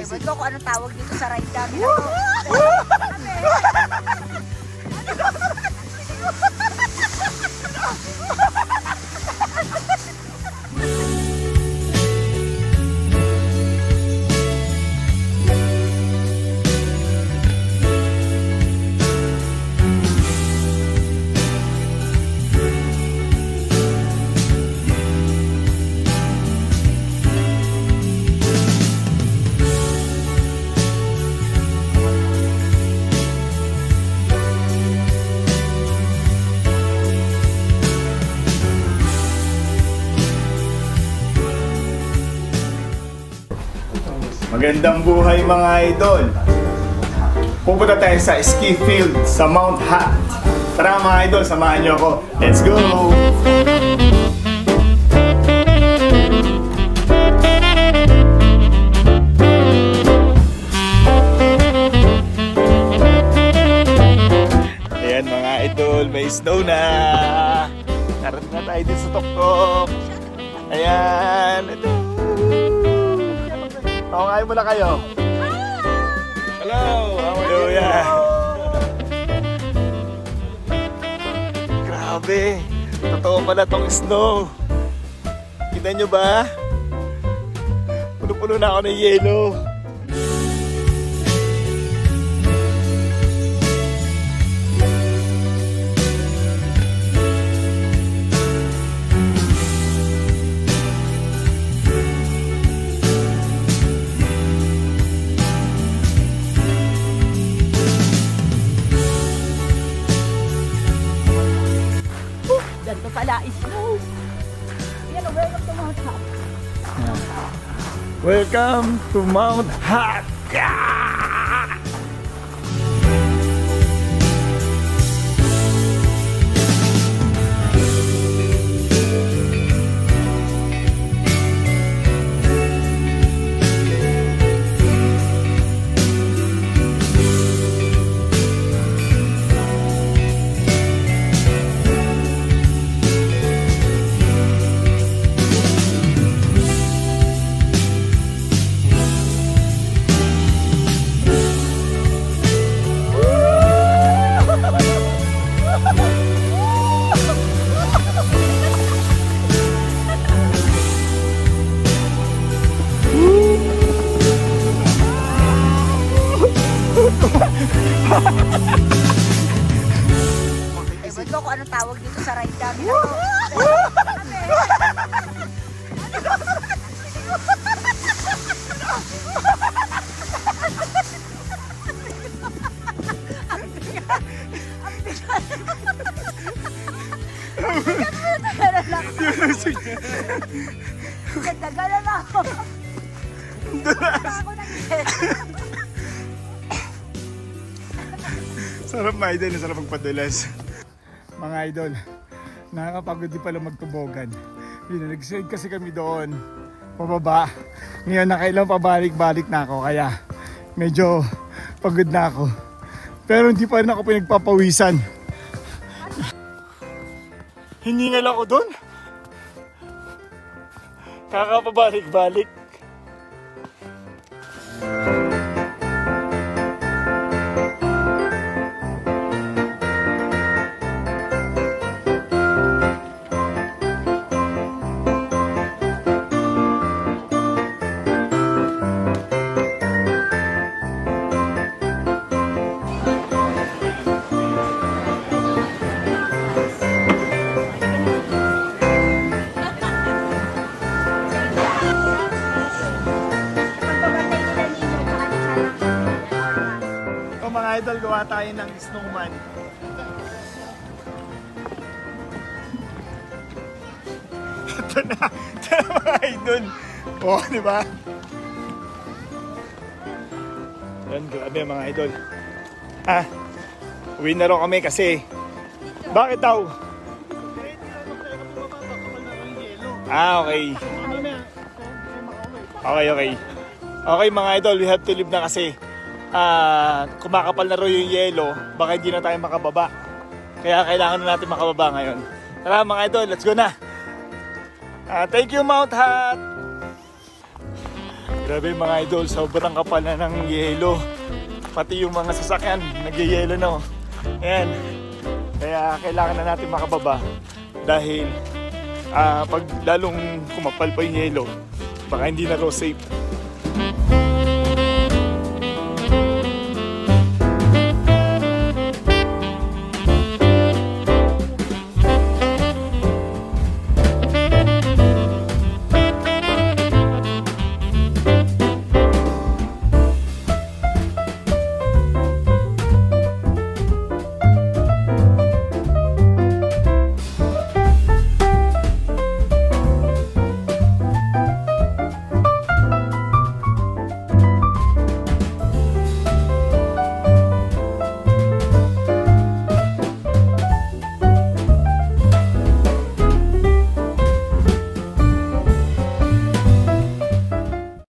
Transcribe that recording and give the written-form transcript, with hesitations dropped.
Ewan ko kung anong tawag dito sa ride namin. Magandang buhay mga idol! Pupunta tayo sa ski field sa Mount Hat. Tara mga idol, samahan niyo ako. Let's go! Ayan mga idol, may snow na! Narating na tayo din sa Toktok. Ayan, ito. Kain muna kayo. Hello! Hallelujah! Grabe! Totoo pala tong snow. Kita nyo ba? Puno-puno na ako ng yelo. Pala is snow. Yan, welcome to Mount Hat. Welcome to Mount Hat. Ewan ko kung anong tawag dito sa ride namin. Nagdagalan ako. Sarap mga idol, sarap magpadulas. Mga idol, nakakapagod din pala magtubogan. Nag-side kasi kami doon, pababa. Ngayon nakailang pabalik-balik na ako, kaya medyo pagod na ako. Pero hindi pa rin ako pinagpapawisan. Hiningal ako doon. Kakapabalik-balik. Idol, gawa tayo ng snowman. Ito na mga idol. Oo, di ba? Yan, grabe mga idol. Uwi na rin kami kasi. Bakit daw? Okay. Okay mga idol, we have to leave na kasi. Kumakapal na rin yung yelo, baka hindi na tayo makababa. Kaya kailangan na natin makababa ngayon. Tara mga idol, let's go na. Thank you Mount Hat. Grabe mga idol, sobrang kapal na ng yelo. Pati yung mga sasakyan, nagyayelo na. Ayan. Kaya kailangan na natin makababa. Dahil pag lalong kumapal pa yung yelo, baka hindi na raw safe.